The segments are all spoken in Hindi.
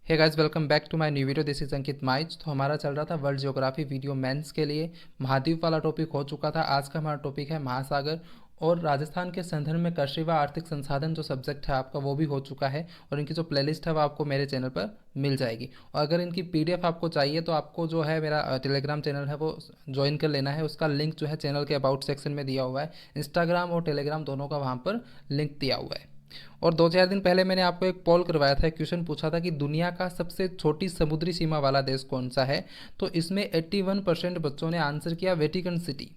Hey guys, welcome back to my new video. This is Ankit माइज। तो हमारा चल रहा था वर्ल्ड ज्योग्राफी वीडियो मेंस के लिए। महाद्वीप वाला टॉपिक हो चुका था। आज का हमारा टॉपिक है महासागर और राजस्थान के संदर्भ में कृषि व आर्थिक संसाधन जो सब्जेक्ट है आपका, वो भी हो चुका है। और इनकी जो प्लेलिस्ट है वो आपको मेरे चैनल पर मिल जाएगी। और अगर इनकी पीडीएफ आपको चाहिए तो आपको जो है मेरा टेलीग्राम चैनल है वो ज्वाइन कर लेना है। उसका लिंक जो है चैनल के अबाउट सेक्शन में दिया हुआ है। इंस्टाग्राम और टेलीग्राम दोनों का वहाँ पर लिंक दिया हुआ है। और 2-4 दिन पहले मैंने आपको एक पोल करवाया था, क्वेश्चन पूछा था कि दुनिया का सबसे छोटी समुद्री सीमा वाला देश कौन सा है। तो इसमें 81% बच्चों ने आंसर किया वेटिकन सिटी।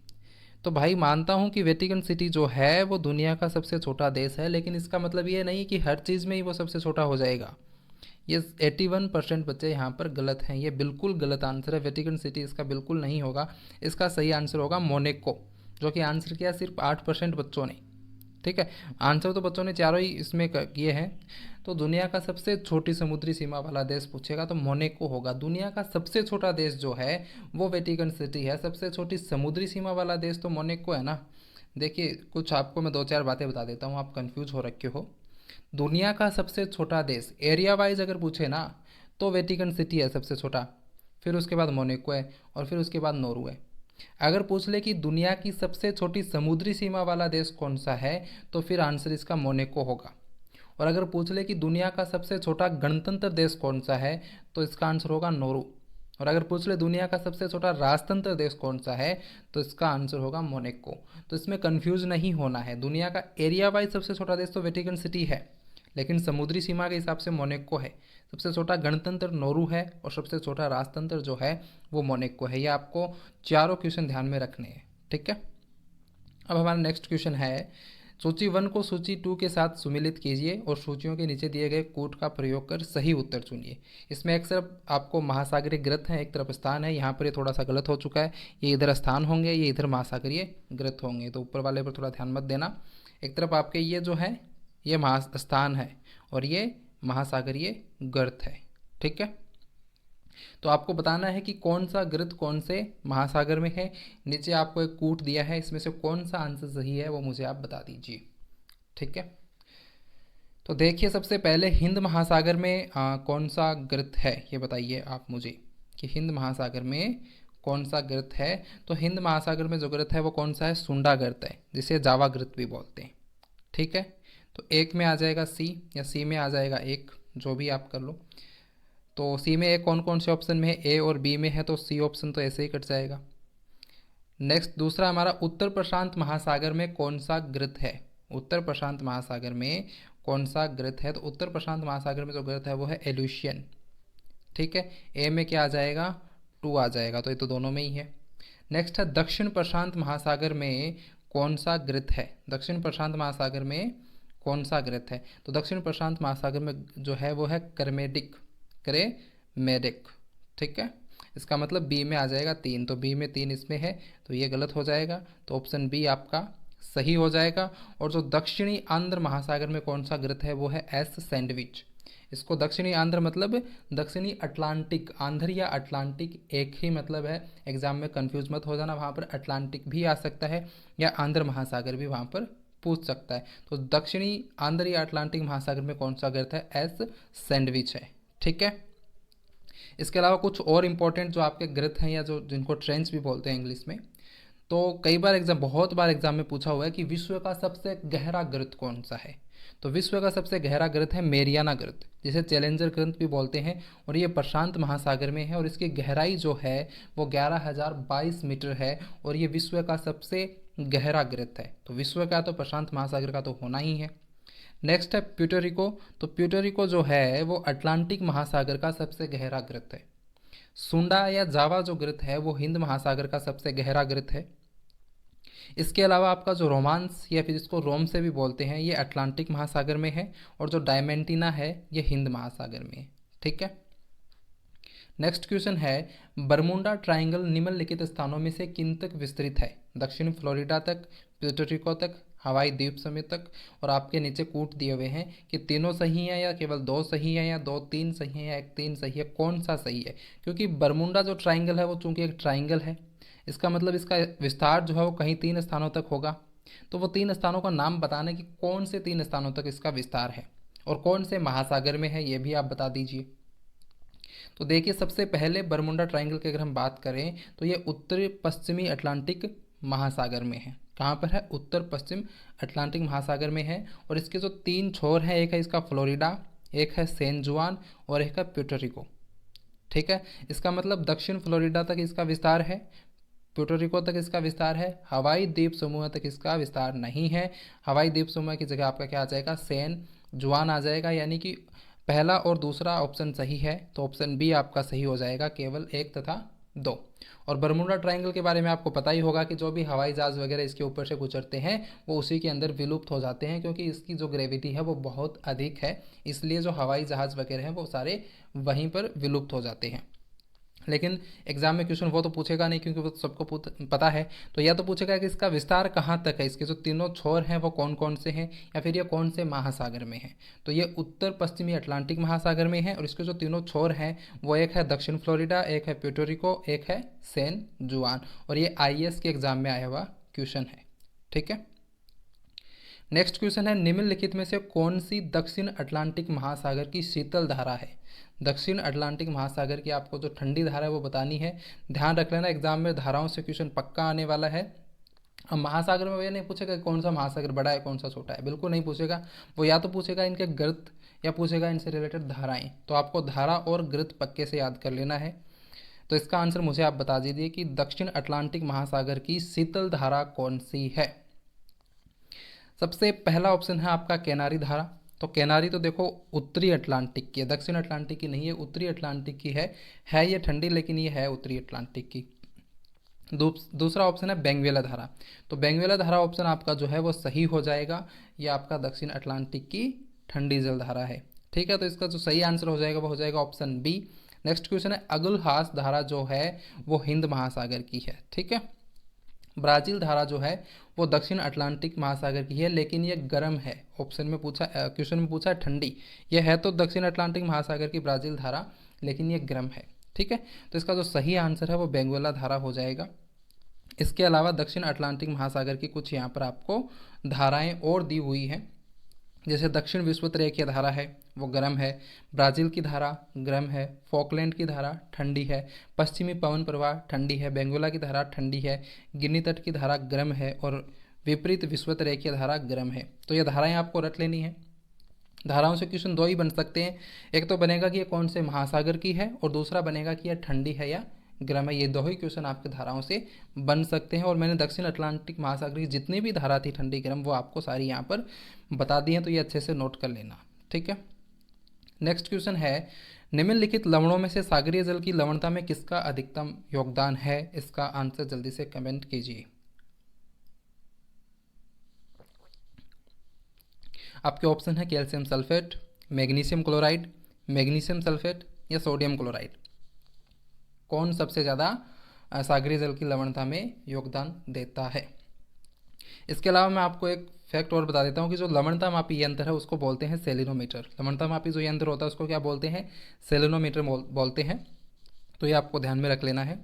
तो भाई मानता हूँ कि वेटिकन सिटी जो है वो दुनिया का सबसे छोटा देश है, लेकिन इसका मतलब ये नहीं कि हर चीज़ में ही वो सबसे छोटा हो जाएगा। ये 81% बच्चे यहाँ पर गलत हैं। ये बिल्कुल गलत आंसर है। वेटिकन सिटी इसका बिल्कुल नहीं होगा। इसका सही आंसर होगा मोनेको, जो कि आंसर किया सिर्फ 8% बच्चों ने। ठीक है, आंसर तो बच्चों ने चारों ही इसमें किए हैं। तो दुनिया का सबसे छोटी समुद्री सीमा वाला देश पूछेगा तो मोनेको होगा। दुनिया का सबसे छोटा देश जो है वो वेटिकन सिटी है। सबसे छोटी समुद्री सीमा वाला देश तो मोनेको है ना। देखिए, कुछ आपको मैं 2-4 बातें बता देता हूँ, आप कंफ्यूज हो रखे हो। दुनिया का सबसे छोटा देश एरिया वाइज अगर पूछे ना तो वेटिकन सिटी है सबसे छोटा, फिर उसके बाद मोनेको है और फिर उसके बाद नॉर्वे। अगर पूछ ले कि दुनिया की सबसे छोटी समुद्री सीमा वाला देश कौन सा है तो फिर आंसर इसका मोनेको होगा। और अगर पूछ ले कि दुनिया का सबसे छोटा गणतंत्र देश कौन सा है तो इसका आंसर होगा नोरू। और अगर पूछ ले दुनिया का सबसे छोटा राजतंत्र देश कौन सा है तो इसका आंसर होगा मोनेको। तो इसमें कंफ्यूज नहीं होना है। दुनिया का एरिया वाइज सबसे छोटा देश तो वेटिकन सिटी है, लेकिन समुद्री सीमा के हिसाब से मोनेको है। सबसे छोटा गणतंत्र नोरू है और सबसे छोटा राजतंत्र जो है वो मोनेको है। ये आपको चारों क्वेश्चन ध्यान में रखने हैं। ठीक है, अब हमारा नेक्स्ट क्वेश्चन है, सूची 1 को सूची 2 के साथ सुमिलित कीजिए और सूचियों के नीचे दिए गए कोड का प्रयोग कर सही उत्तर चुनिए। इसमें एक तरफ आपको महासागरीय ग्रत है, एक तरफ स्थान है। यहाँ पर ये थोड़ा सा गलत हो चुका है। ये इधर स्थान होंगे, ये इधर महासागरीय ग्रत होंगे, तो ऊपर वाले पर थोड़ा ध्यान मत देना। एक तरफ आपके ये जो है ये महास्थान है और ये महासागरीय गर्त है। ठीक है, तो आपको बताना है कि कौन सा गर्त कौन से महासागर में है। नीचे आपको एक कूट दिया है, इसमें से कौन सा आंसर सही है वो मुझे आप बता दीजिए। ठीक है, तो देखिए सबसे पहले हिंद महासागर में कौन सा गर्त है ये बताइए आप मुझे कि हिंद महासागर में कौन सा गर्त है। तो हिंद महासागर में जो गर्त है वो कौन सा है, सुंडा गर्त है, जिसे जावा गर्त भी बोलते हैं। ठीक है, तो एक में आ जाएगा सी या सी में आ जाएगा एक, जो भी आप कर लो। तो सी में ए कौन कौन से ऑप्शन में है, ए और बी में है, तो सी ऑप्शन तो ऐसे ही कट जाएगा। नेक्स्ट दूसरा हमारा, उत्तर प्रशांत महासागर में कौन सा ग्रत है। उत्तर प्रशांत महासागर में कौन सा ग्रत है, तो उत्तर प्रशांत महासागर में जो ग्रत है वो है एल्यूशियन। ठीक है, ए में क्या आ जाएगा, 2 आ जाएगा, तो ये तो दोनों में ही है। नेक्स्ट है दक्षिण प्रशांत महासागर में कौन सा ग्रत है। दक्षिण प्रशांत महासागर में कौन सा ग्रत है, तो दक्षिण प्रशांत महासागर में जो है वो है करमेडिक, क्रेमेडिक। ठीक है, इसका मतलब बी में आ जाएगा 3, तो बी में 3 इसमें है, तो ये गलत हो जाएगा। तो ऑप्शन बी आपका सही हो जाएगा। और जो दक्षिणी आंध्र महासागर में कौन सा ग्रत है वो है एस सैंडविच। इसको दक्षिणी आंध्र मतलब दक्षिणी अटलांटिक, आंध्र या अटलांटिक एक ही मतलब है। एग्जाम में कंफ्यूज मत हो जाना, वहाँ पर अटलांटिक भी आ सकता है या आंध्र महासागर भी वहाँ पर पूछ सकता है। तो दक्षिणी आंध्र या अटलांटिक महासागर में कौन सा ग्रत है, एस सैंडविच है। ठीक है, इसके अलावा कुछ और इम्पोर्टेंट जो आपके ग्रत हैं या जो जिनको ट्रेंच भी बोलते हैं इंग्लिश में, तो कई बार एग्जाम, बहुत बार एग्जाम में पूछा हुआ है कि विश्व का सबसे गहरा ग्रत कौन सा है। तो विश्व का सबसे गहरा ग्रत है मेरियाना ग्रत, जिसे चैलेंजर ग्रंथ भी बोलते हैं। और ये प्रशांत महासागर में है और इसकी गहराई जो है वो 11,022 मीटर है और ये विश्व का सबसे गहरा ग्रत है। तो विश्व का तो प्रशांत महासागर का तो होना ही है। नेक्स्ट है प्यूटोरिको। तो प्यूटोरिको जो है वो अटलांटिक महासागर का सबसे गहरा ग्रत है। सुंडा या जावा जो ग्रत है वो हिंद महासागर का सबसे गहरा ग्रत है। इसके अलावा आपका जो रोमांस या फिर इसको रोम से भी बोलते हैं, ये अटलांटिक महासागर में है। और जो डायमेंटिना है ये हिंद महासागर में है। ठीक है, नेक्स्ट क्वेश्चन है, बरमुंडा ट्रायंगल निम्नलिखित स्थानों में से किन तक विस्तृत है। दक्षिण फ्लोरिडा तक, प्यूर्टोरिको तक, हवाई द्वीप समूह तक। और आपके नीचे कूट दिए हुए हैं कि तीनों सही है या केवल 2 सही है या 2-3 सही है या 1-3 सही है, कौन सा सही है। क्योंकि बरमुंडा जो ट्रायंगल है वो चूंकि एक ट्रायंगल है, इसका मतलब इसका विस्तार जो है वो कहीं 3 स्थानों तक होगा। तो वो 3 स्थानों का नाम बताने कि कौन से 3 स्थानों तक इसका विस्तार है और कौन से महासागर में है, ये भी आप बता दीजिए। तो देखिए सबसे पहले बरमुंडा ट्रायंगल की अगर हम बात करें तो ये उत्तर पश्चिमी अटलांटिक महासागर में है। कहाँ पर है? उत्तर पश्चिम अटलांटिक महासागर में है। और इसके जो 3 छोर हैं, एक है इसका फ्लोरिडा, एक है सैन जुआन और एक है प्यूर्टो। ठीक है, इसका मतलब दक्षिण फ्लोरिडा तक इसका विस्तार है, प्यूर्टो तक इसका विस्तार है, हवाई द्वीप समूह तक इसका विस्तार नहीं है। हवाई द्वीप समूह की जगह आपका क्या आ जाएगा? सैन जुआन आ जाएगा। यानी कि पहला और दूसरा ऑप्शन सही है, तो ऑप्शन बी आपका सही हो जाएगा, केवल 1 तथा 2। और बरमुडा ट्रायंगल के बारे में आपको पता ही होगा कि जो भी हवाई जहाज़ वगैरह इसके ऊपर से गुजरते हैं वो उसी के अंदर विलुप्त हो जाते हैं, क्योंकि इसकी जो ग्रेविटी है वो बहुत अधिक है, इसलिए जो हवाई जहाज़ वगैरह हैं वो सारे वहीं पर विलुप्त हो जाते हैं। लेकिन एग्जाम में क्वेश्चन वो तो पूछेगा नहीं, क्योंकि वो सबको पता है। तो या तो पूछेगा कि इसका विस्तार कहाँ तक है, इसके जो तीनों छोर हैं वो कौन कौन से हैं, या फिर ये कौन से महासागर में है। तो ये उत्तर पश्चिमी अटलांटिक महासागर में है, और इसके जो तीनों छोर हैं वो एक है दक्षिण फ्लोरिडा, एक है प्यूर्टो, एक है सैन जुआन। और ये IAS के एग्जाम में आया हुआ क्वेश्चन है। ठीक है, नेक्स्ट क्वेश्चन है, निम्नलिखित में से कौन सी दक्षिण अटलांटिक महासागर की शीतल धारा है? दक्षिण अटलांटिक महासागर की आपको जो ठंडी धारा है वो बतानी है। ध्यान रख लेना, एग्जाम में धाराओं से क्वेश्चन पक्का आने वाला है। अब महासागर में ये नहीं पूछेगा कौन सा महासागर बड़ा है कौन सा छोटा है, बिल्कुल नहीं पूछेगा। वो या तो पूछेगा इनके गर्त, या पूछेगा इनसे रिलेटेड धाराएं। तो आपको धारा और गर्त पक्के से याद कर लेना है। तो इसका आंसर मुझे आप बता दीजिए कि दक्षिण अटलांटिक महासागर की शीतल धारा कौन सी है। सबसे पहला ऑप्शन है आपका कैनारी धारा। तो कैनारी तो देखो उत्तरी अटलांटिक की है, दक्षिण अटलांटिक की नहीं है, उत्तरी अटलांटिक की है ये ठंडी, लेकिन ये है उत्तरी अटलांटिक की। दूसरा ऑप्शन है बेंगवेला धारा। तो बेंगवेला धारा ऑप्शन आपका जो है वो सही हो जाएगा, ये आपका दक्षिण अटलांटिक की ठंडी जल धारा है। ठीक है, तो इसका जो सही आंसर हो जाएगा वो हो जाएगा ऑप्शन बी। नेक्स्ट क्वेश्चन है, अगुलहास धारा जो है वो हिंद महासागर की है। ठीक है, ब्राज़ील धारा जो है वो दक्षिण अटलांटिक महासागर की है, लेकिन ये गर्म है। ऑप्शन में पूछा, क्वेश्चन में पूछा ठंडी, ये है तो दक्षिण अटलांटिक महासागर की ब्राज़ील धारा, लेकिन ये गर्म है। ठीक है, तो इसका जो सही आंसर है वो बेंगोला धारा हो जाएगा। इसके अलावा दक्षिण अटलांटिक महासागर की कुछ यहाँ पर आपको धाराएं और दी हुई हैं, जैसे दक्षिण विषुवतरेखीय धारा है वो गर्म है, ब्राज़ील की धारा गर्म है, फॉकलैंड की धारा ठंडी है, पश्चिमी पवन प्रवाह ठंडी है, बेंगोला की धारा ठंडी है, गिनी तट की धारा गर्म है, और विपरीत विषुवतरेखीय धारा गर्म है। तो ये धाराएं आपको रट लेनी है। धाराओं से क्वेश्चन 2 ही बन सकते हैं, एक तो बनेगा कि ये कौन से महासागर की है, और दूसरा बनेगा कि यह ठंडी है या गर्म है। ये 2 ही क्वेश्चन आपके धाराओं से बन सकते हैं। और मैंने दक्षिण अटलांटिक महासागर की जितनी भी धारा थी ठंडी गर्म वो आपको सारी यहाँ पर बता दी हैं, तो ये अच्छे से नोट कर लेना। ठीक है, नेक्स्ट क्वेश्चन है, निम्नलिखित लवणों में से सागरीय जल की लवणता में किसका अधिकतम योगदान है? इसका आंसर जल्दी से कमेंट कीजिए। आपके ऑप्शन है calcium sulphate, magnesium chloride, magnesium sulphate या सोडियम क्लोराइड। कौन सबसे ज़्यादा सागरीय जल की लवणता में योगदान देता है? इसके अलावा मैं आपको एक फैक्ट और बता देता हूँ कि जो लवणता मापी यंत्र है उसको बोलते हैं सेलिनोमीटर। लवणता मापी जो यंत्र होता है उसको क्या बोलते हैं? सेलिनोमीटर बोलते हैं। तो ये आपको ध्यान में रख लेना है।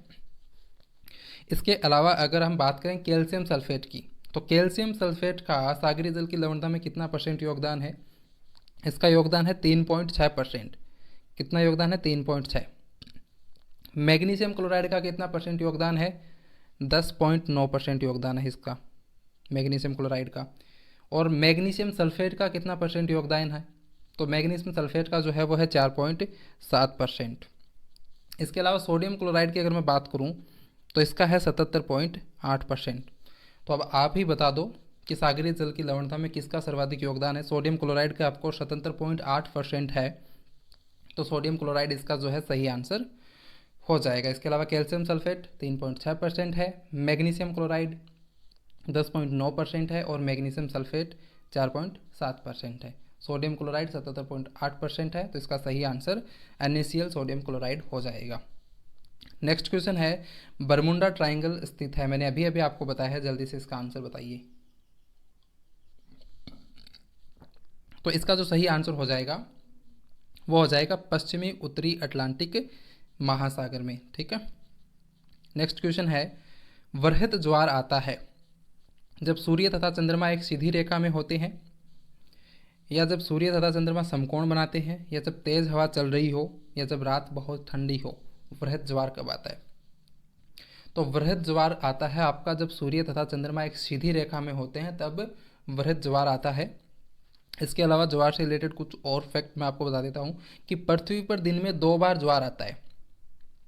इसके अलावा अगर हम बात करें कैल्शियम सल्फेट की, तो कैल्शियम सल्फेट का सागरीय जल की लवणता में कितना % योगदान है? इसका योगदान है 3.6%। कितना योगदान है? 3.6। मैग्नीशियम क्लोराइड का कितना % योगदान है? 10.9% योगदान है इसका, मैग्नीशियम क्लोराइड का। और मैग्नीशियम सल्फेट का कितना % योगदान है? तो मैग्नीशियम सल्फेट का जो है वो है 4.7%। इसके अलावा सोडियम क्लोराइड की अगर मैं बात करूं तो इसका है 77.8%। तो अब आप ही बता दो कि सागरीय जल की लवणता में किसका सर्वाधिक योगदान है? सोडियम क्लोराइड का आपको 77.8% है, तो सोडियम क्लोराइड इसका जो है सही आंसर हो जाएगा। इसके अलावा कैल्शियम सल्फेट 3.6% है, मैग्नीशियम क्लोराइड 10.9% है, और मैग्नीशियम सल्फेट 4.7% है। सोडियम क्लोराइड 77.8% है, तो इसका सही आंसर NaCl सोडियम क्लोराइड हो जाएगा। नेक्स्ट क्वेश्चन है, बरमुंडा ट्रायंगल स्थित है, मैंने अभी अभी आपको बताया है, जल्दी से इसका आंसर बताइए। तो इसका जो सही आंसर हो जाएगा वो हो जाएगा पश्चिमी उत्तरी अटलांटिक महासागर में। ठीक है, नेक्स्ट क्वेश्चन है, वृहत ज्वार आता है जब सूर्य तथा चंद्रमा एक सीधी रेखा में होते हैं, या जब सूर्य तथा चंद्रमा समकोण बनाते हैं, या जब तेज हवा चल रही हो, या जब रात बहुत ठंडी हो, वृहद ज्वार कब आता है? तो वृहद ज्वार आता है आपका जब सूर्य तथा चंद्रमा एक सीधी रेखा में होते हैं, तब वृहद ज्वार आता है। इसके अलावा ज्वार से रिलेटेड कुछ और फैक्ट मैं आपको बता देता हूँ कि पृथ्वी पर दिन में 2 बार ज्वार आता है।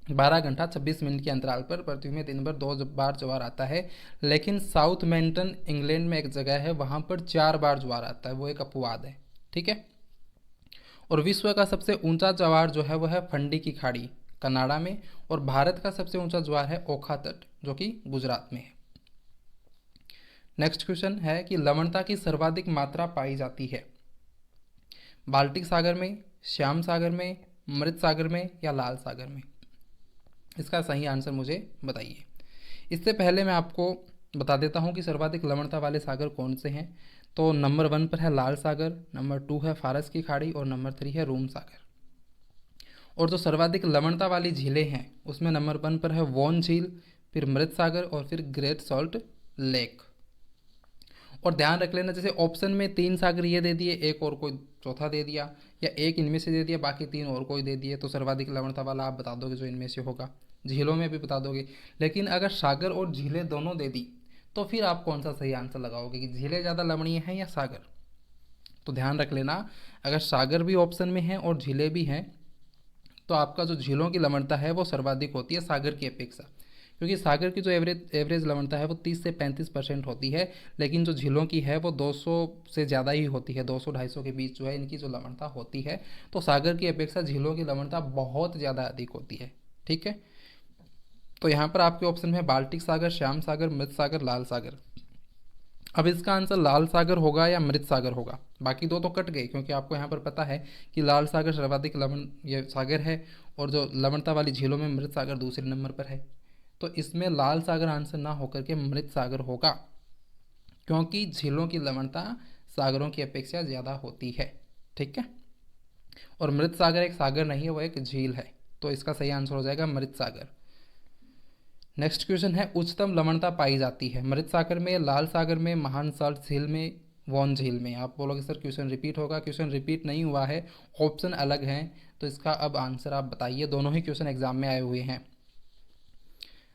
12 घंटा 26 मिनट के अंतराल पर पृथ्वी में दिन भर 2 बार ज्वार आता है। लेकिन साउथ मेंटन इंग्लैंड में एक जगह है, वहाँ पर 4 बार ज्वार आता है, वो एक अपवाद है। ठीक है। और विश्व का सबसे ऊंचा ज्वार जो है वह है फंडी की खाड़ी कनाडा में, और भारत का सबसे ऊंचा ज्वार है ओखा तट जो कि गुजरात में है। नेक्स्ट क्वेश्चन है कि लवणता की सर्वाधिक मात्रा पाई जाती है बाल्टिक सागर में, श्याम सागर में, मृत सागर में या लाल सागर में? इसका सही आंसर मुझे बताइए। इससे पहले मैं आपको बता देता हूँ कि सर्वाधिक लवणता वाले सागर कौन से हैं। तो नंबर 1 पर है लाल सागर, नंबर 2 है फारस की खाड़ी और नंबर 3 है रूम सागर। और जो सर्वाधिक लवणता वाली झीलें हैं उसमें नंबर 1 पर है वॉन झील, फिर मृत सागर और फिर ग्रेट सॉल्ट लेक। और ध्यान रख लेना, जैसे ऑप्शन में 3 सागर ये दे दिए, एक और कोई चौथा दे दिया, या एक इनमें से दे दिया बाकी 3 और कोई दे दिए, तो सर्वाधिक लवणता वाला आप बता दोगे जो इनमें से होगा। झीलों में भी बता दोगे। लेकिन अगर सागर और झीलें दोनों दे दी तो फिर आप कौन सा सही आंसर लगाओगे कि झीलें ज़्यादा लवणीय हैं या सागर? तो ध्यान रख लेना, अगर सागर भी ऑप्शन में है और झीलें भी हैं तो आपका जो झीलों की लवणता है वो सर्वाधिक होती है सागर की अपेक्षा, क्योंकि सागर की जो एवरेज लवणता है वो 30 से 35% होती है, लेकिन जो झीलों की है वो 200 से ज़्यादा ही होती है, 200-250 के बीच जो है इनकी जो लवणता होती है। तो सागर की अपेक्षा झीलों की लवणता बहुत ज़्यादा अधिक होती है। ठीक है। तो यहाँ पर आपके ऑप्शन में बाल्टिक सागर, श्याम सागर, मृत सागर, लाल सागर। अब इसका आंसर लाल सागर होगा या मृत सागर होगा? बाकी दो तो कट गए, क्योंकि आपको यहाँ पर पता है कि लाल सागर सर्वाधिक लवण ये सागर है और जो लवणता वाली झीलों में मृत सागर दूसरे नंबर पर है। तो इसमें लाल सागर आंसर ना होकर के मृत सागर होगा, क्योंकि झीलों की लवणता सागरों की अपेक्षा ज़्यादा होती है। ठीक है। और मृत सागर एक सागर नहीं है, वो एक झील है। तो इसका सही आंसर हो जाएगा मृत सागर। नेक्स्ट क्वेश्चन है उच्चतम लवणता पाई जाती है मृत सागर में, लाल सागर में, महान साल्ट झील में, वॉन झील में? आप बोलोगे सर क्वेश्चन रिपीट होगा। क्वेश्चन रिपीट नहीं हुआ है, ऑप्शन अलग हैं। तो इसका अब आंसर आप बताइए। दोनों ही क्वेश्चन एग्जाम में आए हुए हैं।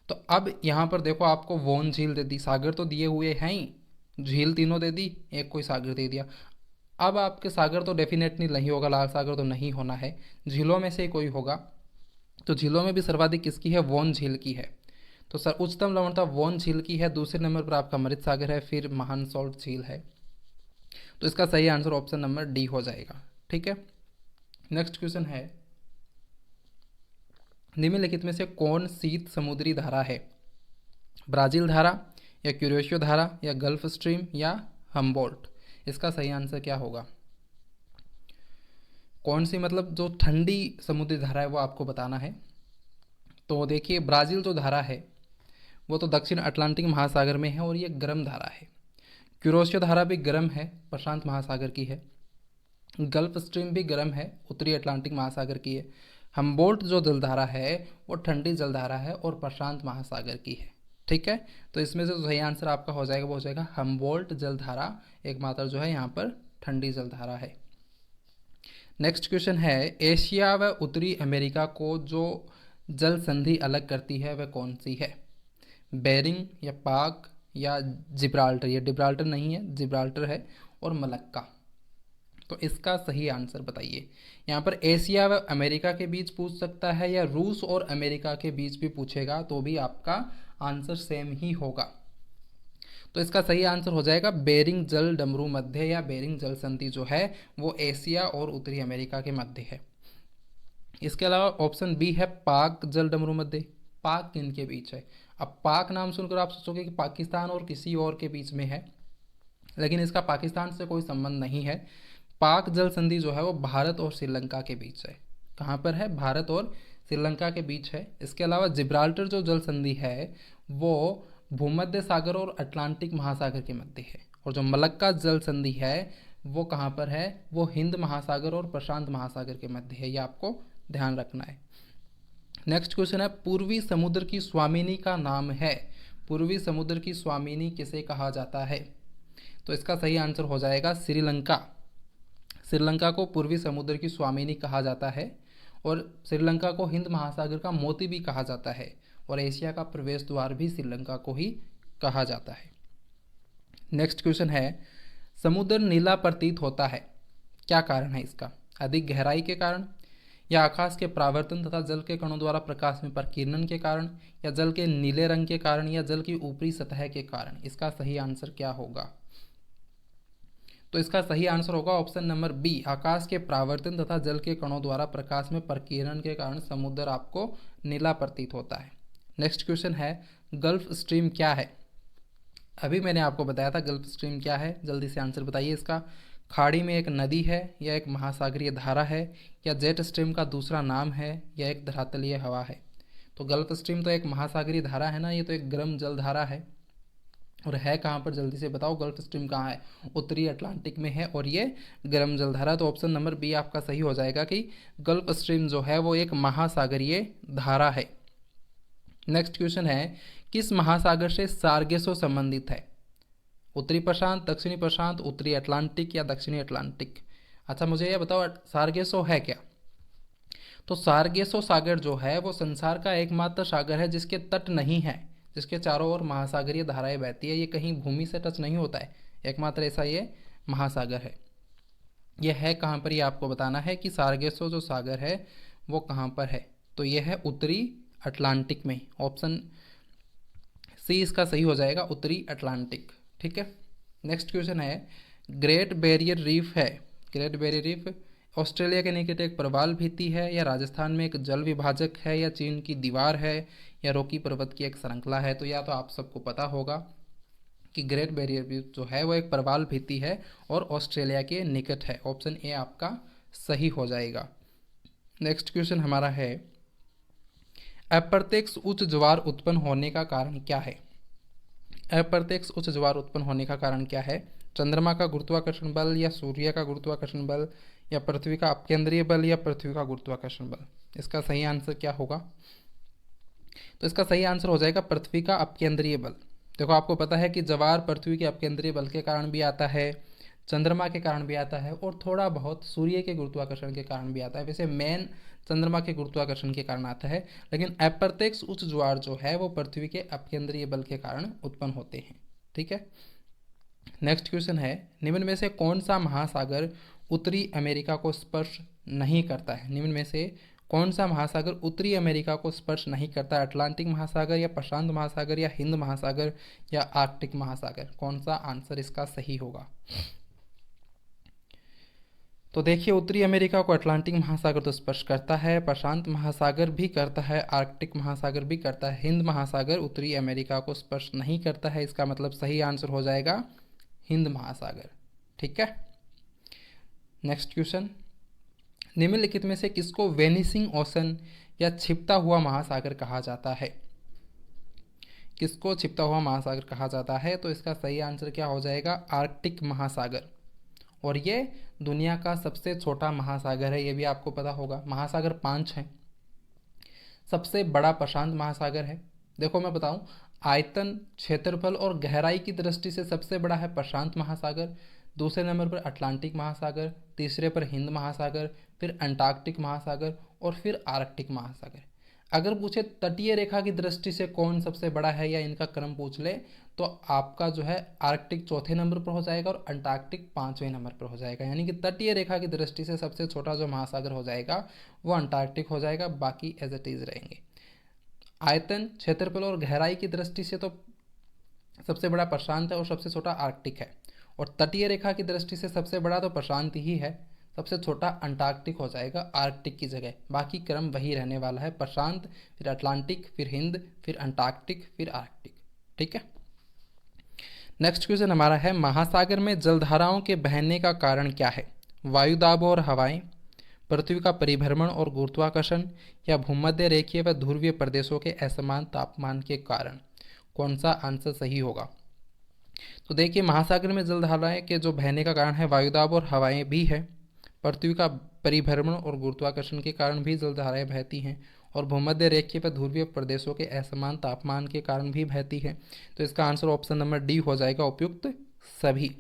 तो अब यहाँ पर देखो, आपको वॉन झील दे दी, सागर तो दिए हुए हैं ही, झील तीनों दे दी, एक कोई सागर दे दिया। अब आपके सागर तो डेफिनेटली नहीं होगा, लाल सागर तो नहीं होना है, झीलों में से कोई होगा। तो झीलों में भी सर्वाधिक किसकी है? वॉन झील की है। तो सर उच्चतम लवणता वॉन झील की है, दूसरे नंबर पर आपका मृत सागर है, फिर महान सॉल्ट झील है। तो इसका सही आंसर ऑप्शन नंबर डी हो जाएगा। ठीक है। नेक्स्ट क्वेश्चन है निम्नलिखित में से कौन शीत समुद्री धारा है? ब्राज़ील धारा या क्यूरेशियो धारा या गल्फ स्ट्रीम या हम्बोल्ट? इसका सही आंसर क्या होगा? कौन सी मतलब जो ठंडी समुद्री धारा है वो आपको बताना है। तो देखिए, ब्राज़ील जो धारा है वो तो दक्षिण अटलांटिक महासागर में है और ये गर्म धारा है। क्यूरेशियो धारा भी गर्म है, प्रशांत महासागर की है। गल्फ स्ट्रीम भी गर्म है, उत्तरी अटलांटिक महासागर की है। हम्बोल्ट जो जलधारा है वो ठंडी जलधारा है और प्रशांत महासागर की है। ठीक है। तो इसमें से जो सही आंसर आपका हो जाएगा वो हो जाएगा हम्बोल्ट जलधारा, एकमात्र जो है यहाँ पर ठंडी जलधारा है। नेक्स्ट क्वेश्चन है एशिया व उत्तरी अमेरिका को जो जल संधि अलग करती है वह कौन सी है? बेरिंग या पाक या जिब्राल्टर? ये जिब्राल्टर नहीं है, जिब्राल्टर है, और मलक्का। तो इसका सही आंसर बताइए। यहाँ पर एशिया व अमेरिका के बीच पूछ सकता है या रूस और अमेरिका के बीच भी पूछेगा तो भी आपका आंसर सेम ही होगा। तो इसका सही आंसर हो जाएगा बेरिंग जल डमरू मध्य या बेरिंग जल संधि जो है वो एशिया और उत्तरी अमेरिका के मध्य है। इसके अलावा ऑप्शन बी है पाक जल डमरू मध्य। पाक किनके बीच है? अब पाक नाम सुनकर आप सोचोगे कि पाकिस्तान और किसी और के बीच में है, लेकिन इसका पाकिस्तान से कोई संबंध नहीं है। पाक जल संधि जो है वो भारत और श्रीलंका के बीच है। कहाँ पर है? भारत और श्रीलंका के बीच है। इसके अलावा जिब्राल्टर जो जल संधि है वो भूमध्य सागर और अटलांटिक महासागर के मध्य है। और जो मलक्का जल संधि है वो कहाँ पर है? वो हिंद महासागर और प्रशांत महासागर के मध्य है। ये आपको ध्यान रखना है। नेक्स्ट क्वेश्चन है पूर्वी समुद्र की स्वामिनी का नाम है। पूर्वी समुद्र की स्वामिनी किसे कहा जाता है? तो इसका सही आंसर हो जाएगा श्रीलंका। श्रीलंका को पूर्वी समुद्र की स्वामिनी कहा जाता है। और श्रीलंका को हिंद महासागर का मोती भी कहा जाता है और एशिया का प्रवेश द्वार भी श्रीलंका को ही कहा जाता है। नेक्स्ट क्वेश्चन है, समुद्र नीला प्रतीत होता है, क्या कारण है इसका? अधिक गहराई के कारण, या आकाश के परावर्तन तथा जल के कणों द्वारा प्रकाश में प्रकीर्णन के कारण, या जल के नीले रंग के कारण, या जल की ऊपरी सतह के कारण? इसका सही आंसर क्या होगा? तो इसका सही आंसर होगा ऑप्शन नंबर बी, आकाश के परावर्तन तथा जल के कणों द्वारा प्रकाश में प्रकीर्णन के कारण समुद्र आपको नीला प्रतीत होता है। नेक्स्ट क्वेश्चन है, गल्फ स्ट्रीम क्या है? अभी मैंने आपको बताया था गल्फ स्ट्रीम क्या है, जल्दी से आंसर बताइए इसका। खाड़ी में एक नदी है, या एक महासागरीय धारा है, या जेट स्ट्रीम का दूसरा नाम है, या एक धरातलीय हवा है? तो गल्फ स्ट्रीम तो एक महासागरीय धारा है ना, ये तो एक गर्म जल धारा है। और है कहाँ पर, जल्दी से बताओ, गल्फ स्ट्रीम कहाँ है? उत्तरी अटलांटिक में है और ये गर्म जल धारा। तो ऑप्शन नंबर बी आपका सही हो जाएगा कि गल्फ स्ट्रीम जो है वो एक महासागरीय धारा है। नेक्स्ट क्वेश्चन है, किस महासागर से सार्गेसो संबंधित है? उत्तरी प्रशांत, दक्षिणी प्रशांत, उत्तरी अटलांटिक, या दक्षिणी अटलांटिक? अच्छा मुझे ये बताओ, सार्गेसो है क्या? तो सार्गेसो सागर जो है वो संसार का एकमात्र सागर है जिसके तट नहीं है, जिसके चारों ओर महासागरीय धाराएं बहती है। ये कहीं भूमि से टच नहीं होता है, एकमात्र ऐसा ये महासागर है। ये है कहाँ पर, ये आपको बताना है कि सार्गेसो जो सागर है वो कहाँ पर है। तो ये है उत्तरी अटलांटिक में, ऑप्शन सी इसका सही हो जाएगा, उत्तरी अटलांटिक। ठीक है। नेक्स्ट क्वेश्चन है, ग्रेट बैरियर रीफ है, ग्रेट बैरियर रीफ ऑस्ट्रेलिया के निकट एक प्रवाल भित्ति है, या राजस्थान में एक जल विभाजक है, या चीन की दीवार है, या रॉकी पर्वत की एक श्रृंखला है? तो या तो आप सबको पता होगा कि ग्रेट बैरियर रीफ जो है वो एक प्रवाल भित्ति है और ऑस्ट्रेलिया के निकट है। ऑप्शन ए आपका सही हो जाएगा। नेक्स्ट क्वेश्चन हमारा है, अप्रत्यक्ष उच्च ज्वार उत्पन्न होने का कारण क्या है? अप्रत्यक्ष उच्च ज्वार उत्पन्न होने का कारण क्या है? चंद्रमा का गुरुत्वाकर्षण बल, या सूर्य का गुरुत्वाकर्षण बल, या पृथ्वी का अपकेंद्रीय बल, या पृथ्वी का गुरुत्वाकर्षण बल? इसका सही आंसर क्या होगा? तो इसका सही आंसर हो जाएगा पृथ्वी का अपकेंद्रीय बल। देखो आपको पता है कि ज्वार पृथ्वी के अपकेंद्रीय बल के कारण भी आता है, चंद्रमा के कारण भी आता है, और थोड़ा बहुत सूर्य के गुरुत्वाकर्षण के कारण भी आता है। वैसे मेन चंद्रमा के गुरुत्वाकर्षण के कारण आता है, लेकिन अप्रत्यक्ष उच्च ज्वार जो है वो पृथ्वी के अपकेंद्रीय बल के कारण उत्पन्न होते हैं। ठीक है। नेक्स्ट क्वेश्चन है, निम्न में से कौन सा महासागर उत्तरी अमेरिका को स्पर्श नहीं करता है? निम्न में से कौन सा महासागर उत्तरी अमेरिका को स्पर्श नहीं करता है? अटलांटिक महासागर, या प्रशांत महासागर, या हिंद महासागर, या आर्कटिक महासागर? कौन सा आंसर इसका सही होगा? तो देखिए, उत्तरी अमेरिका को अटलांटिक महासागर तो स्पर्श करता है, प्रशांत महासागर भी करता है, आर्कटिक महासागर भी करता है, हिंद महासागर उत्तरी अमेरिका को स्पर्श नहीं करता है। इसका मतलब सही आंसर हो जाएगा हिंद महासागर। ठीक है। नेक्स्ट क्वेश्चन, निम्नलिखित में से किसको वेनिसिंग ओशन या छिपता हुआ महासागर कहा जाता है? किसको छिपता हुआ महासागर कहा जाता है? तो इसका सही आंसर क्या हो जाएगा? आर्कटिक महासागर। और ये दुनिया का सबसे छोटा महासागर है, ये भी आपको पता होगा। महासागर 5 हैं। सबसे बड़ा प्रशांत महासागर है। देखो मैं बताऊं, आयतन, क्षेत्रफल और गहराई की दृष्टि से सबसे बड़ा है प्रशांत महासागर, दूसरे नंबर पर अटलांटिक महासागर, तीसरे पर हिंद महासागर, फिर अंटार्कटिक महासागर, और फिर आर्कटिक महासागर। अगर पूछे तटीय रेखा की दृष्टि से कौन सबसे बड़ा है, या इनका क्रम पूछ ले, तो आपका जो है आर्कटिक चौथे नंबर पर हो जाएगा और अंटार्कटिक 5वें नंबर पर हो जाएगा। यानी कि तटीय रेखा की दृष्टि से सबसे छोटा जो महासागर हो जाएगा वो अंटार्कटिक हो जाएगा, बाकी एज इट इज रहेंगे। आयतन, क्षेत्रफल और गहराई की दृष्टि से तो सबसे बड़ा प्रशांत है और सबसे छोटा आर्कटिक है, और तटीय रेखा की दृष्टि से सबसे बड़ा तो प्रशांत ही है, सबसे छोटा अंटार्कटिक हो जाएगा आर्कटिक की जगह। बाकी क्रम वही रहने वाला है, प्रशांत, फिर अटलांटिक, फिर हिंद, फिर अंटार्कटिक, फिर आर्कटिक। ठीक है। नेक्स्ट क्वेश्चन हमारा है, महासागर में जलधाराओं के बहने का कारण क्या है? वायुदाब और हवाएं, पृथ्वी का परिभ्रमण और गुरुत्वाकर्षण, या भूमध्य रेखीय व ध्रुवीय प्रदेशों के असमान तापमान के कारण? कौन सा आंसर सही होगा? तो देखिए, महासागर में जलधाराएं के जो बहने का कारण है वायुदाब और हवाएं भी है, पृथ्वी का परिभ्रमण और गुरुत्वाकर्षण के कारण भी जलधाराएं बहती हैं, और भूमध्य रेखीय व ध्रुवीय प्रदेशों के असमान तापमान के कारण भी बहती है। तो इसका आंसर ऑप्शन नंबर डी हो जाएगा, उपयुक्त सभी।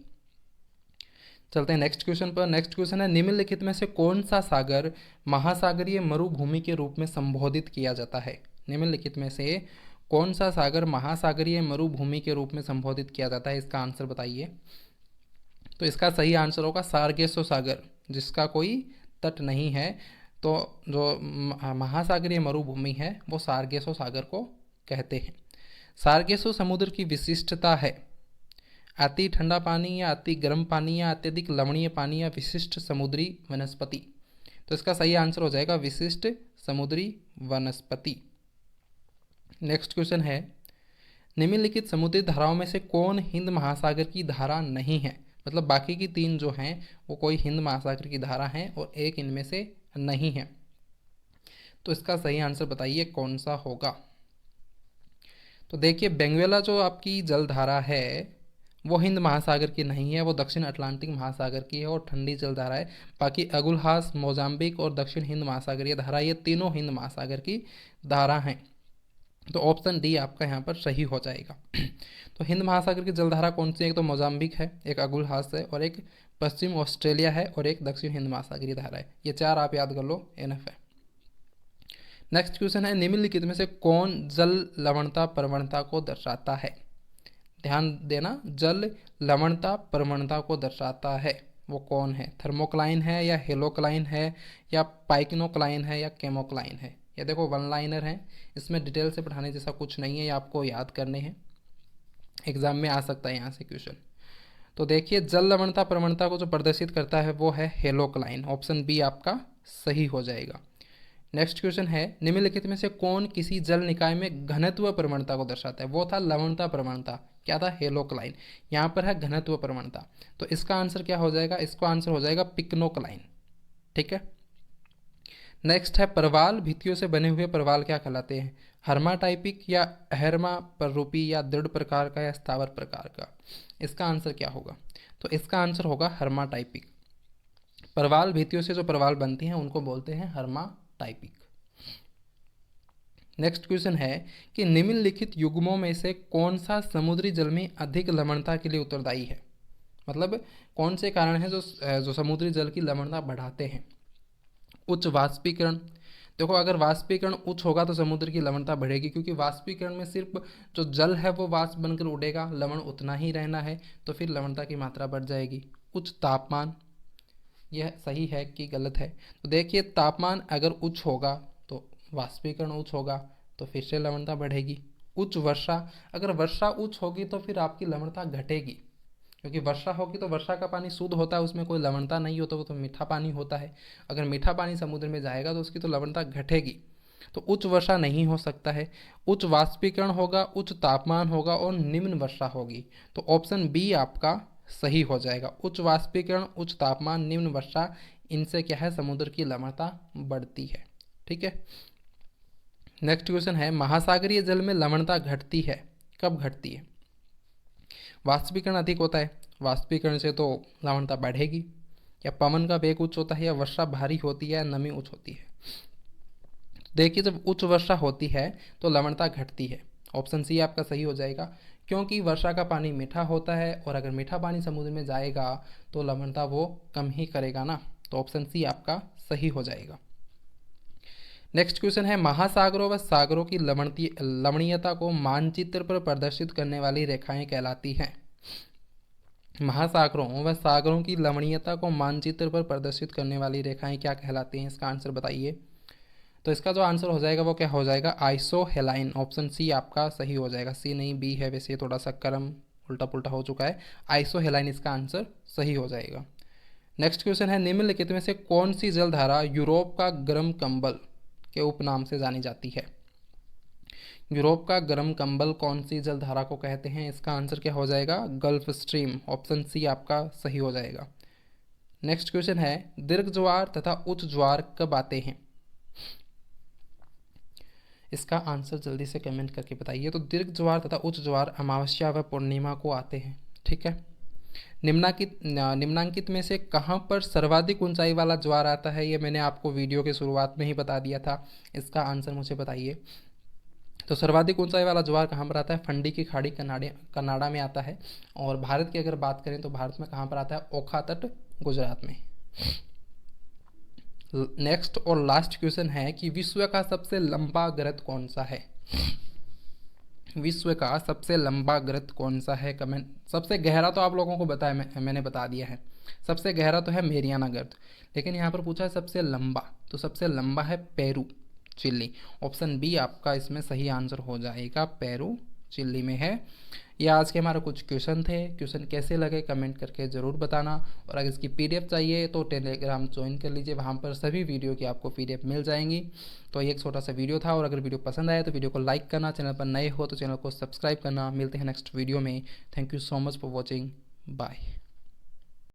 चलते हैं नेक्स्ट क्वेश्चन पर। नेक्स्ट क्वेश्चन है, निम्नलिखित में से कौन सा सागर महासागरीय मरुभूमि के रूप में संबोधित किया जाता है? निम्नलिखित में से कौन सा सागर महासागरीय मरुभूमि के रूप में संबोधित किया जाता है? इसका आंसर बताइए। तो इसका सही आंसर होगा सार्गेसो सागर, जिसका कोई तट नहीं है। तो जो महासागरीय मरुभूमि है वो सार्गेसो सागर को कहते हैं। सार्गेसो समुद्र की विशिष्टता है अति ठंडा पानी या अति गर्म पानी या अत्यधिक लवणीय पानी या विशिष्ट समुद्री वनस्पति। तो इसका सही आंसर हो जाएगा विशिष्ट समुद्री वनस्पति। नेक्स्ट क्वेश्चन है, निम्नलिखित समुद्री धाराओं में से कौन हिंद महासागर की धारा नहीं है? मतलब बाकी की 3 जो हैं वो कोई हिंद महासागर की धारा हैं और एक इनमें से नहीं है। तो इसका सही आंसर बताइए कौन सा होगा। तो देखिए, बेंगवेला जो आपकी जलधारा है वो हिंद महासागर की नहीं है, वो दक्षिण अटलांटिक महासागर की है और ठंडी जलधारा है। बाकी अगुलहास, मोजाम्बिक और दक्षिण हिंद महासागरीय धारा, ये तीनों हिंद महासागर की धारा हैं। तो ऑप्शन डी आपका यहाँ पर सही हो जाएगा। तो हिंद महासागर की जलधारा कौन सी है? एक तो मोजाम्बिक है, एक अगुलहास है और एक पश्चिम ऑस्ट्रेलिया है और एक दक्षिण हिंद महासागरीय धारा है। ये 4 आप याद कर लो, एनफ है। नेक्स्ट क्वेश्चन है, निम्नलिखित में से कौन जल लवणता प्रवणता को दर्शाता है? ध्यान देना, जल लवणता प्रवणता को दर्शाता है वो कौन है? थर्मोक्लाइन है या हेलोक्लाइन है या पाइक्नोक्लाइन है या केमोक्लाइन है? ये देखो 1 लाइनर है, इसमें डिटेल से पढ़ाने जैसा कुछ नहीं है, ये आपको याद करने हैं, एग्जाम में आ सकता है यहाँ से क्वेश्चन। तो देखिए, जल लवणता प्रवणता को जो प्रदर्शित करता है वो है हेलोक्लाइन। ऑप्शन बी आपका सही हो जाएगा। नेक्स्ट क्वेश्चन है, निम्नलिखित में से कौन किसी जल निकाय में घनत्व प्रवणता को दर्शाता है? वो था लवणता प्रवणता, क्या था? हेलोक्लाइन। यहाँ पर है घनत्व प्रवणता। तो इसका आंसर क्या हो जाएगा? इसका आंसर हो जाएगा पिक्नोक्लाइन। ठीक है। नेक्स्ट है, प्रवाल भित्तियों से बने हुए प्रवाल क्या कहलाते हैं? हर्माटाइपिक या अहर्मा प्ररूपी या दृढ़ प्रकार का या स्थावर प्रकार का? इसका आंसर क्या होगा? तो इसका आंसर होगा हर्माटाइपिक। प्रवाल भित्तियों से जो प्रवाल बनती हैं उनको बोलते हैं हर्माटाइपिक। नेक्स्ट क्वेश्चन है कि निम्नलिखित युग्मों में से कौन सा समुद्री जल में अधिक लवणता के लिए उत्तरदायी है? मतलब कौन से कारण हैं जो समुद्री जल की लवणता बढ़ाते हैं? उच्च वाष्पीकरण। देखो, अगर वाष्पीकरण उच्च होगा तो समुद्र की लवणता बढ़ेगी, क्योंकि वाष्पीकरण में सिर्फ जो जल है वो वाष्प बनकर उड़ेगा, लवण उतना ही रहना है, तो फिर लवणता की मात्रा बढ़ जाएगी। उच्च तापमान, यह सही है कि गलत है? तो देखिए, तापमान अगर उच्च होगा तो वाष्पीकरण उच्च होगा, तो फिर से लवणता बढ़ेगी। उच्च वर्षा, अगर वर्षा उच्च होगी तो फिर आपकी लवणता घटेगी, क्योंकि वर्षा होगी तो वर्षा का पानी शुद्ध होता है, उसमें कोई लवणता नहीं होता, वो तो मीठा पानी होता है। अगर मीठा पानी समुद्र में जाएगा तो उसकी तो लवणता घटेगी। तो उच्च वर्षा नहीं हो सकता है। उच्च वाष्पीकरण होगा, उच्च तापमान होगा और निम्न वर्षा होगी। तो ऑप्शन बी आपका सही हो जाएगा। उच्च वाष्पीकरण, उच्च तापमान, निम्न वर्षा, इनसे क्या है? समुद्र की लवणता बढ़ती है। ठीक है। नेक्स्ट क्वेश्चन है, महासागरीय जल में लवणता घटती है, कब घटती है? वाष्पीकरण अधिक होता है, वाष्पीकरण से तो लवणता बढ़ेगी, या पवन का वेग उच्च होता है, या वर्षा भारी होती है, या नमी उच्च होती है? देखिए, जब उच्च वर्षा होती है तो लवणता घटती है। ऑप्शन सी आपका सही हो जाएगा, क्योंकि वर्षा का पानी मीठा होता है और अगर मीठा पानी समुद्र में जाएगा तो लवणता वो कम ही करेगा ना। तो ऑप्शन सी आपका सही हो जाएगा। नेक्स्ट क्वेश्चन है, महासागरों व सागरों की लवणीयता को मानचित्र पर प्रदर्शित करने वाली रेखाएं कहलाती हैं। महासागरों व सागरों की लवणीयता को मानचित्र पर प्रदर्शित करने वाली रेखाएं क्या कहलाती हैं? इसका आंसर बताइए। तो इसका जो आंसर हो जाएगा वो क्या हो जाएगा? आइसोहेलाइन। ऑप्शन सी आपका सही हो जाएगा। सी नहीं, बी है, वैसे थोड़ा सा क्रम उल्टा पुल्टा हो चुका है। आइसोहेलाइन इसका आंसर सही हो जाएगा। नेक्स्ट क्वेश्चन है, निम्नलिखित में से कौन सी जलधारा यूरोप का गर्म कंबल के उपनाम से जानी जाती है? यूरोप का गर्म कंबल कौन सी जलधारा को कहते हैं? इसका आंसर क्या हो जाएगा? Gulf stream. ऑप्शन सी आपका सही हो जाएगा। नेक्स्ट क्वेश्चन है, दीर्घ ज्वार तथा उच्च ज्वार कब आते हैं? इसका आंसर जल्दी से कमेंट करके बताइए। तो दीर्घ ज्वार तथा उच्च ज्वार अमावस्या व पूर्णिमा को आते हैं। ठीक है। निम्नांकित में से कहाँ पर सर्वाधिक ऊंचाई वाला ज्वार आता है? ये मैंने आपको वीडियो के शुरुआत में ही बता दिया था। इसका आंसर मुझे बताइए। तो सर्वाधिक ऊंचाई वाला ज्वार कहाँ पर आता है? फंडी की खाड़ी कनाडा में आता है। और भारत की अगर बात करें तो भारत में कहाँ पर आता है? ओखा तट गुजरात में। नेक्स्ट और लास्ट क्वेश्चन है कि विश्व का सबसे लंबा ग्रंथ कौन सा है? विश्व का सबसे लंबा ग्रंथ कौन सा है? कमेंट। सबसे गहरा तो आप लोगों को बताया, मैंने बता दिया है। सबसे गहरा तो है मेरियाना ग्रंथ, लेकिन यहाँ पर पूछा है सबसे लंबा, तो सबसे लंबा है पेरू चिल्ली। ऑप्शन बी आपका इसमें सही आंसर हो जाएगा, पेरू चिल्ली में है। ये आज के हमारे कुछ क्वेश्चन थे। क्वेश्चन कैसे लगे कमेंट करके ज़रूर बताना। और अगर इसकी पीडीएफ चाहिए तो टेलीग्राम ज्वाइन कर लीजिए, वहाँ पर सभी वीडियो की आपको पीडीएफ मिल जाएंगी। तो ये एक छोटा सा वीडियो था, और अगर वीडियो पसंद आया तो वीडियो को लाइक करना, चैनल पर नए हो तो चैनल को सब्सक्राइब करना। मिलते हैं नेक्स्ट वीडियो में। Thank you so much for watching. Bye.